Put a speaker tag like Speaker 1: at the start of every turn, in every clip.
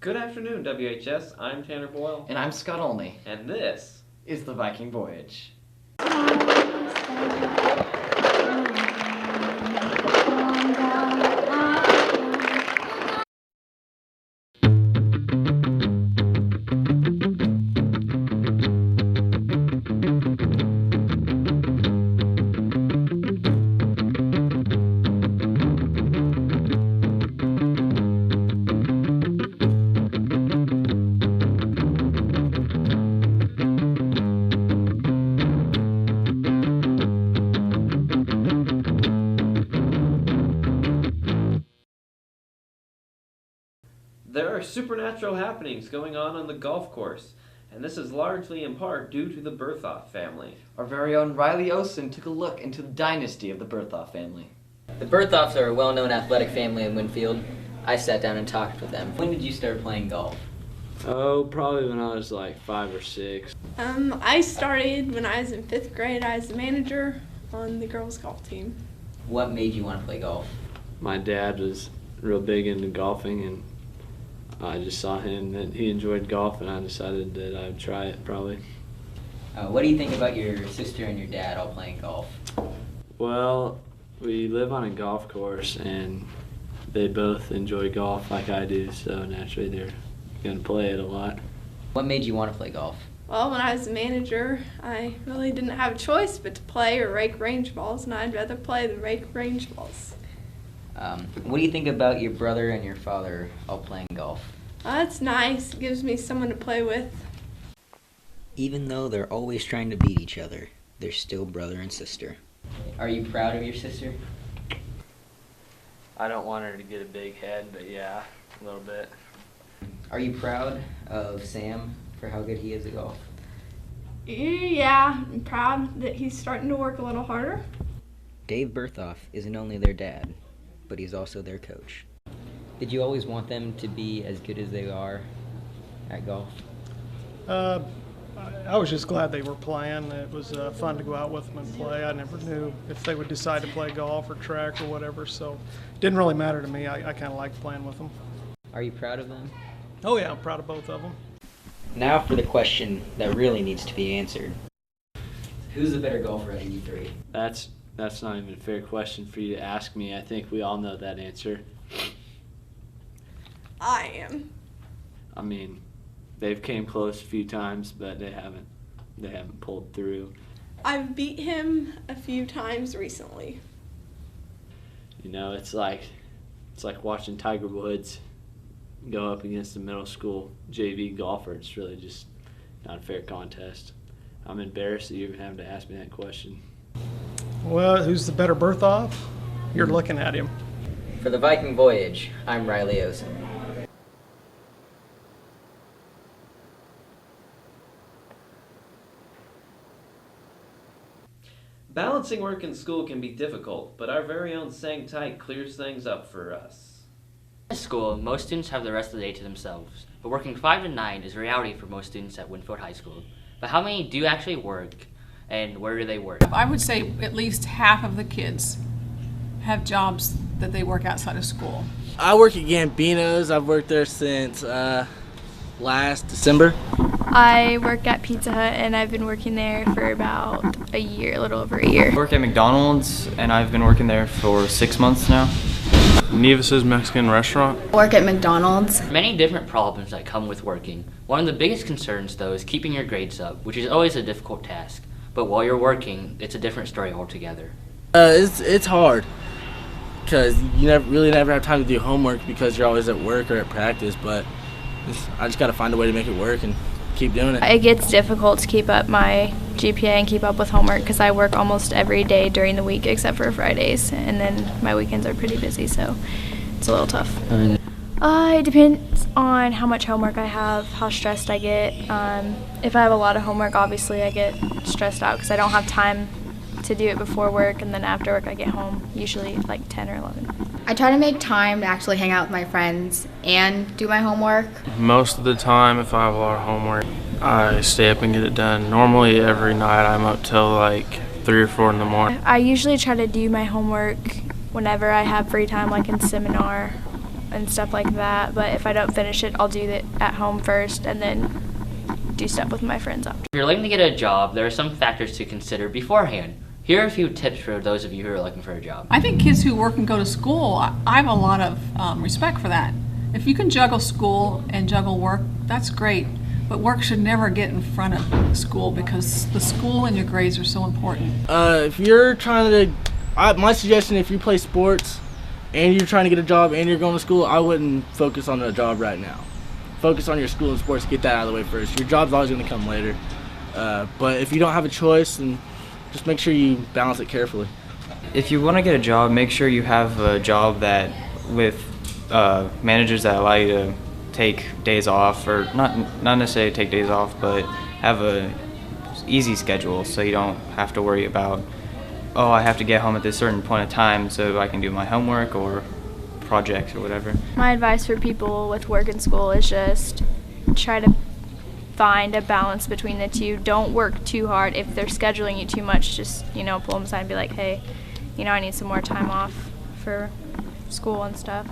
Speaker 1: Good afternoon, WHS. I'm Tanner Boyle.
Speaker 2: And I'm Scott Olney.
Speaker 1: And this
Speaker 2: is the Viking Voyage.
Speaker 1: There are supernatural happenings going on the golf course, and this is largely in part due to the Berthoff family.
Speaker 2: Our very own Riley Osen took a look into the dynasty of the Berthoff family.
Speaker 3: The Berthoffs are a well-known athletic family in Winfield. I sat down and talked with them. When did you start playing golf?
Speaker 4: Oh, probably when I was like 5 or 6.
Speaker 5: I started when I was in 5th grade. I was the manager on the girls' golf team.
Speaker 3: What made you want to play golf?
Speaker 4: My dad was real big into golfing, and I just saw him that he enjoyed golf, and I decided that I would try it probably.
Speaker 3: What do you think about your sister and your dad all playing golf?
Speaker 4: Well, we live on a golf course, and they both enjoy golf like I do, so naturally they're going to play it a lot.
Speaker 3: What made you want to play golf?
Speaker 5: Well, when I was the manager, I really didn't have a choice but to play or rake range balls, and I'd rather play than rake range balls.
Speaker 3: What do you think about your brother and your father all playing golf?
Speaker 5: It's nice. It gives me someone to play with.
Speaker 3: Even though they're always trying to beat each other, they're still brother and sister. Are you proud of your sister?
Speaker 4: I don't want her to get a big head, but yeah, a little bit.
Speaker 3: Are you proud of Sam for how good he is at golf?
Speaker 5: Yeah, I'm proud that he's starting to work a little harder.
Speaker 3: Dave Berthoff isn't only their dad, but he's also their coach. Did you always want them to be as good as they are at golf?
Speaker 6: I was just glad they were playing. It was fun to go out with them and play. I never knew if they would decide to play golf or track or whatever, so it didn't really matter to me. I kind of liked playing with them.
Speaker 3: Are you proud of them?
Speaker 6: Oh yeah, I'm proud of both of them.
Speaker 3: Now for the question that really needs to be answered. Who's the better golfer out of you three?
Speaker 4: That's not even a fair question for you to ask me. I think we all know that answer.
Speaker 5: I am.
Speaker 4: I mean, they've came close a few times, but they haven't pulled through.
Speaker 5: I've beat him a few times recently.
Speaker 4: You know, it's like watching Tiger Woods go up against a middle school JV golfer. It's really just not a fair contest. I'm embarrassed that you even have to ask me that question.
Speaker 6: Well, who's the better Berthoff? You're looking at him.
Speaker 3: For the Viking Voyage, I'm Riley Osen.
Speaker 1: Balancing work and school can be difficult, but our very own Sang Tai clears things up for us.
Speaker 7: At school, most students have the rest of the day to themselves, but working 5 to 9 is reality for most students at Winfield High School. But how many do actually work, and where do they work?
Speaker 8: I would say at least half of the kids have jobs that they work outside of school.
Speaker 9: I work at Gambino's. I've worked there since last December.
Speaker 10: I work at Pizza Hut, and I've been working there for about a year, a little over a year.
Speaker 11: I work at McDonald's, and I've been working there for 6 months now.
Speaker 12: Nevis's Mexican restaurant.
Speaker 10: I work at McDonald's.
Speaker 7: Many different problems that come with working. One of the biggest concerns, though, is keeping your grades up, which is always a difficult task. But while you're working, it's a different story altogether.
Speaker 9: It's hard because you never have time to do homework because you're always at work or at practice. But I just got to find a way to make it work and keep doing it.
Speaker 10: It gets difficult to keep up my GPA and keep up with homework because I work almost every day during the week except for Fridays, and then my weekends are pretty busy, so it's a little tough. It depends on how much homework I have, how stressed I get. If I have a lot of homework, obviously I get stressed out because I don't have time to do it before work, and then after work I get home, usually like 10 or 11.
Speaker 13: I try to make time to actually hang out with my friends and do my homework.
Speaker 12: Most of the time, if I have a lot of homework, I stay up and get it done. Normally every night I'm up till like 3 or 4 in the morning.
Speaker 10: I usually try to do my homework whenever I have free time, like in seminar and stuff like that. But if I don't finish it, I'll do it at home first and then do stuff with my friends after.
Speaker 7: If you're looking to get a job, there are some factors to consider beforehand. Here are a few tips for those of you who are looking for a job.
Speaker 8: I think kids who work and go to school, I have a lot of respect for that. If you can juggle school and juggle work, that's great. But work should never get in front of school because the school and your grades are so important.
Speaker 9: If you're trying to, my suggestion, if you play sports and you're trying to get a job and you're going to school, I wouldn't focus on a job right now. Focus on your school and sports, get that out of the way first. Your job's always going to come later. But if you don't have a choice, then just make sure you balance it carefully.
Speaker 11: If you want to get a job, make sure you have a job that with managers that allow you to take days off, or not necessarily take days off, but have a easy schedule so you don't have to worry about, oh, I have to get home at this certain point of time so I can do my homework or projects or whatever.
Speaker 10: My advice for people with work and school is just try to find a balance between the two. Don't work too hard. If they're scheduling you too much, just, pull them aside and be like, hey, I need some more time off for school and stuff.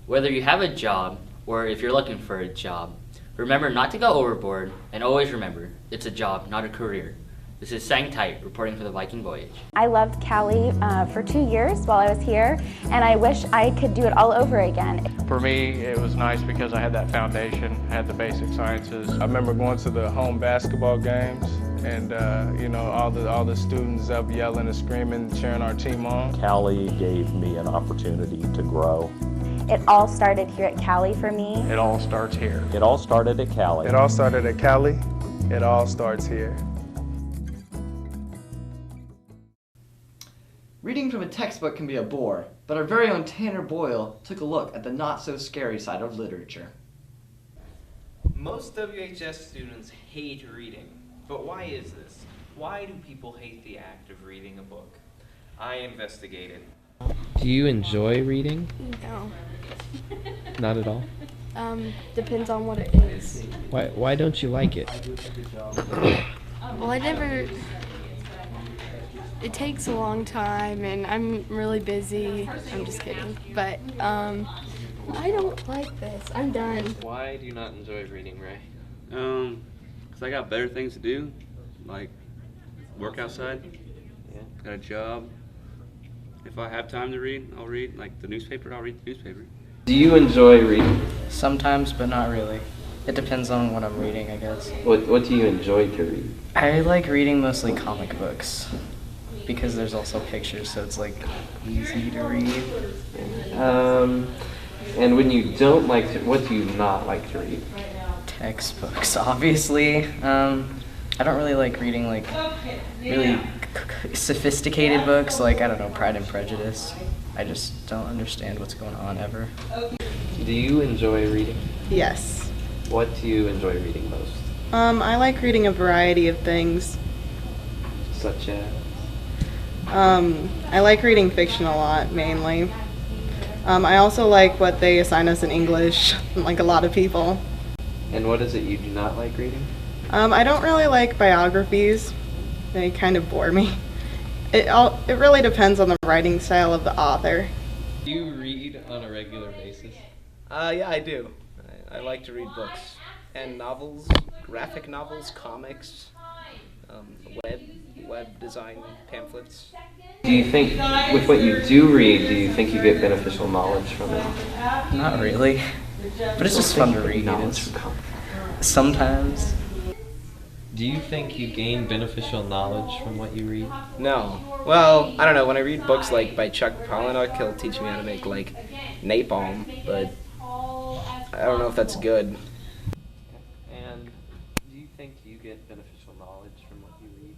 Speaker 7: Whether you have a job or if you're looking for a job, remember not to go overboard, and always remember, it's a job, not a career. This is Sang Tight reporting for the Viking Voyage.
Speaker 14: I loved Cali for 2 years while I was here, and I wish I could do it all over again.
Speaker 15: For me, it was nice because I had that foundation, I had the basic sciences. I remember going to the home basketball games, and all the students up yelling and screaming, cheering our team on.
Speaker 16: Cali gave me an opportunity to grow.
Speaker 14: It all started here at Cali for me.
Speaker 15: It all starts here.
Speaker 16: It all started at Cali.
Speaker 6: It all started at Cali. It all starts here.
Speaker 2: Reading from a textbook can be a bore, but our very own Tanner Boyle took a look at the not-so-scary side of literature.
Speaker 1: Most WHS students hate reading, but why is this? Why do people hate the act of reading a book? I investigated.
Speaker 17: Do you enjoy reading?
Speaker 5: No.
Speaker 17: Not at all?
Speaker 5: Depends on what it is.
Speaker 17: Why don't you like it?
Speaker 5: Well, it takes a long time, and I'm really busy. I'm just kidding. But, I don't like this. I'm done.
Speaker 1: Why do you not enjoy reading, Ray?
Speaker 18: Because I got better things to do, like work outside.
Speaker 1: Yeah.
Speaker 18: Got a job. If I have time to read, I'll read. Like the newspaper, I'll read the newspaper.
Speaker 1: Do you enjoy reading?
Speaker 19: Sometimes, but not really. It depends on what I'm reading, I guess.
Speaker 1: What do you enjoy to read?
Speaker 19: I like reading mostly comic books because there's also pictures, so it's like easy to read.
Speaker 1: And when you don't like to, what do you not like to read?
Speaker 19: Textbooks, obviously. I don't really like reading like really sophisticated books, like, I don't know, Pride and Prejudice. I just don't understand what's going on ever.
Speaker 1: Do you enjoy reading?
Speaker 20: Yes.
Speaker 1: What do you enjoy reading most?
Speaker 20: I like reading a variety of things.
Speaker 1: Such as?
Speaker 20: I like reading fiction a lot, mainly. I also like what they assign us in English, like a lot of people.
Speaker 1: And what is it you do not like reading?
Speaker 20: I don't really like biographies. They kind of bore me. It really depends on the writing style of the author.
Speaker 1: Do you read on a regular basis?
Speaker 21: Yeah, I do. I like to read books and novels, graphic novels, comics, web design pamphlets.
Speaker 1: Do you think, with what you do read, do you think you get beneficial knowledge from it?
Speaker 19: Not really, but it's just fun to read. Sometimes.
Speaker 1: Do you think you gain beneficial knowledge from what you read?
Speaker 21: No. Well, I don't know. When I read books like by Chuck Palahniuk, he'll teach me how to make like napalm, but I don't know if that's good.
Speaker 1: And do you think you get beneficial knowledge from what you read?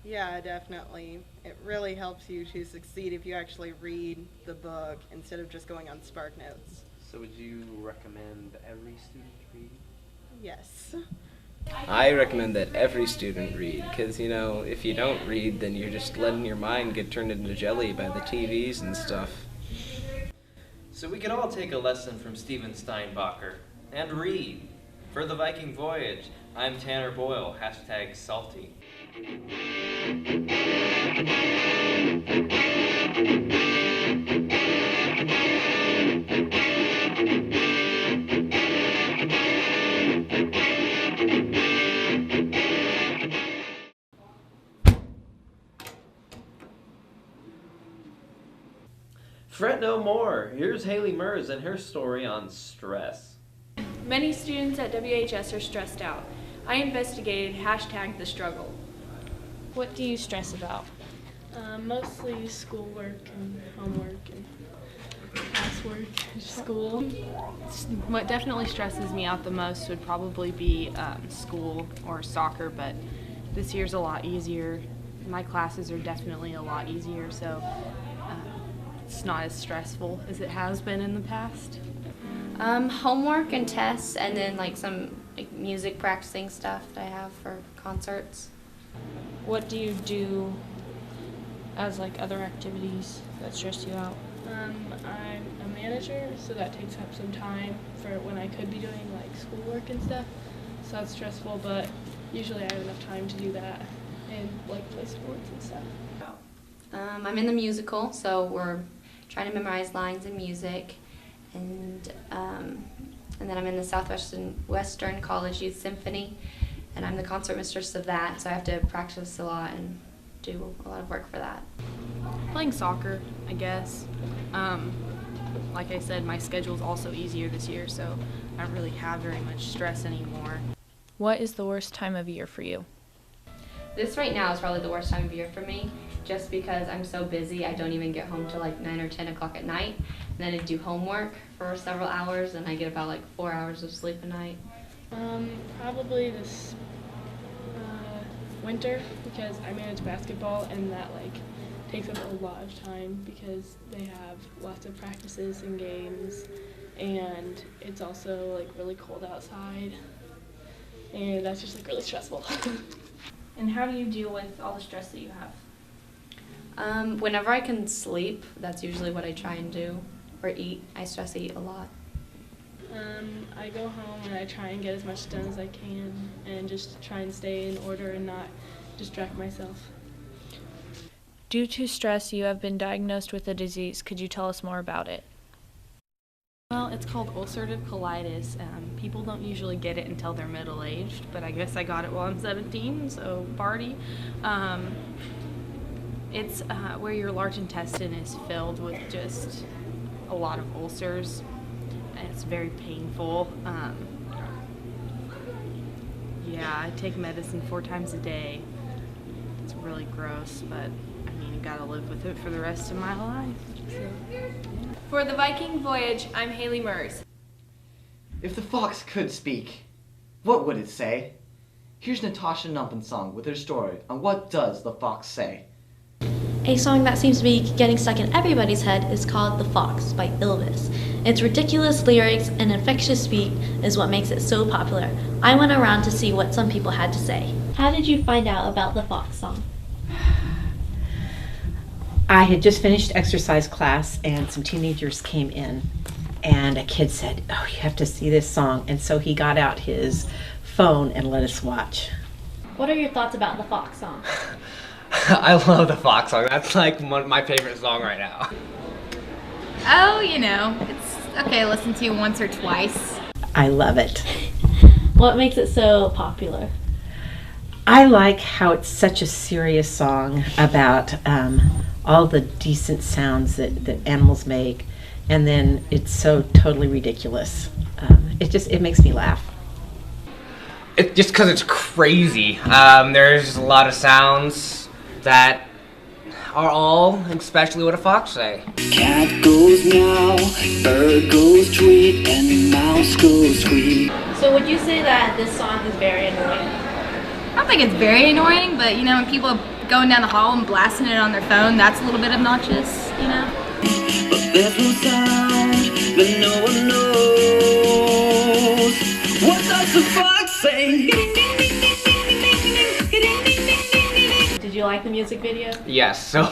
Speaker 20: Yeah, definitely. It really helps you to succeed if you actually read the book instead of just going on SparkNotes.
Speaker 1: So would you recommend every student read?
Speaker 20: Yes.
Speaker 21: I recommend that every student read, because, if you don't read, then you're just letting your mind get turned into jelly by the TVs and stuff.
Speaker 1: So we could all take a lesson from Steven Steinbacher and read. For the Viking Voyage, I'm Tanner Boyle, #salty. Fret no more. Here's Haley Mers and her story on stress.
Speaker 4: Many students at WHS are stressed out. I investigated #the struggle.
Speaker 10: What do you stress about?
Speaker 22: Mostly schoolwork and homework and classwork, school.
Speaker 23: What definitely stresses me out the most would probably be school or soccer, but this year's a lot easier. My classes are definitely a lot easier, so it's not as stressful as it has been in the past.
Speaker 10: Homework and tests, and then like some music practicing stuff that I have for concerts.
Speaker 4: What do you do as like other activities that stress you out?
Speaker 22: I'm a manager, so that takes up some time for when I could be doing like schoolwork and stuff. So that's stressful, but usually I have enough time to do that and like play sports and stuff.
Speaker 10: I'm in the musical, so we're trying to memorize lines and music, and then I'm in the Southwestern College Youth Symphony, and I'm the concert mistress of that, so I have to practice a lot and do a lot of work for that.
Speaker 23: Playing soccer, I guess. Like I said, my schedule's also easier this year, so I don't really have very much stress anymore.
Speaker 10: What is the worst time of year for you? This right now is probably the worst time of year for me, just because I'm so busy. I don't even get home till like 9 or 10 o'clock at night. And then I do homework for several hours, and I get about like 4 hours of sleep a night.
Speaker 22: Probably this winter, because I manage basketball, and that like takes up a lot of time because they have lots of practices and games, and it's also like really cold outside, and that's just like really stressful.
Speaker 4: And how do you deal with all the stress that you have?
Speaker 10: Whenever I can sleep, that's usually what I try and do, or eat. I stress eat a lot.
Speaker 22: I go home and I try and get as much done as I can and just try and stay in order and not distract myself.
Speaker 10: Due to stress, you have been diagnosed with a disease. Could you tell us more about it?
Speaker 23: Well, it's called ulcerative colitis. People don't usually get it until they're middle-aged, but I guess I got it while I'm 17, so party. It's where your large intestine is filled with just a lot of ulcers. It's very painful. Yeah, I take medicine 4 times a day. It's really gross, but I mean, you gotta live with it for the rest of my life. So, yeah.
Speaker 4: For the Viking Voyage, I'm Haley Mers.
Speaker 2: If the fox could speak, what would it say? Here's Natasha Numpensong with her story on What Does the Fox Say?
Speaker 24: A song that seems to be getting stuck in everybody's head is called The Fox by Ylvis. Its ridiculous lyrics and infectious beat is what makes it so popular. I went around to see what some people had to say. How did you find out about the Fox song?
Speaker 25: I had just finished exercise class and some teenagers came in and a kid said, "Oh, you have to see this song." And so he got out his phone and let us watch.
Speaker 24: What are your thoughts about the Fox song?
Speaker 21: I love the Fox song. That's like my favorite song right now.
Speaker 13: Oh, you know, it's okay to listen to once or twice.
Speaker 25: I love it.
Speaker 24: What makes it so popular?
Speaker 25: I like how it's such a serious song about all the decent sounds that animals make, and then it's so totally ridiculous. It makes me laugh.
Speaker 21: It's just because it's crazy. There's just a lot of sounds that are all, especially what a fox say.
Speaker 26: Cat goes meow, bird goes tweet, and mouse goes squeak.
Speaker 24: So would you say that this song is very annoying?
Speaker 13: I don't think it's very annoying, but you know, when people are going down the hall and blasting it on their phone, that's a little bit obnoxious, you know?
Speaker 26: But there's no sound that no one knows. What does the fox say?
Speaker 24: Did you like the music video?
Speaker 21: Yes, so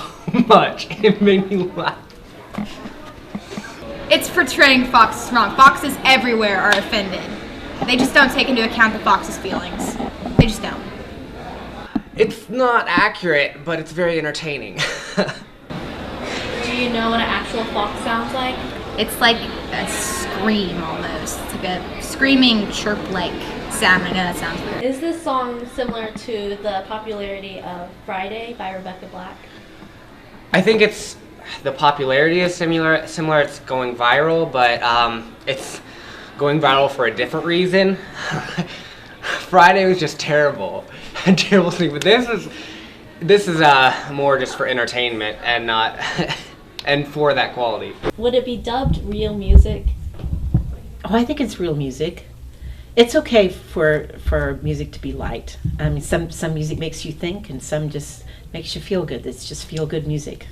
Speaker 21: much. It made me laugh.
Speaker 13: It's portraying foxes wrong. Foxes everywhere are offended. They just don't take into account the fox's feelings. They just don't.
Speaker 21: It's not accurate, but it's very entertaining.
Speaker 24: Do you know what an actual fox sounds like?
Speaker 13: It's like a scream almost. It's like a screaming chirp-like sound. I know that sounds weird.
Speaker 24: Is this song similar to the popularity of Friday by Rebecca Black?
Speaker 21: I think it's the popularity is similar. It's going viral, but it's going viral for a different reason. Friday was just terrible, terrible sleep. But this is more just for entertainment and not and for that quality.
Speaker 24: Would it be dubbed real music?
Speaker 25: Oh, I think it's real music. It's okay for music to be light. I mean, some music makes you think, and some just makes you feel good. It's just feel good music.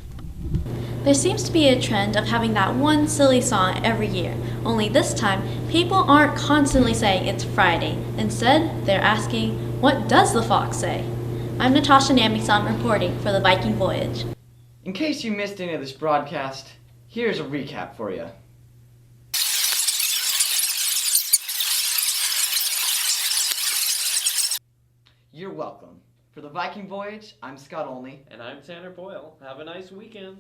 Speaker 24: There seems to be a trend of having that one silly song every year, only this time, people aren't constantly saying it's Friday. Instead, they're asking, what does the fox say? I'm Natasha Namison reporting for the Viking Voyage.
Speaker 2: In case you missed any of this broadcast, here's a recap for you. You're welcome. For the Viking Voyage, I'm Scott Olney.
Speaker 1: And I'm Tanner Boyle. Have a nice weekend.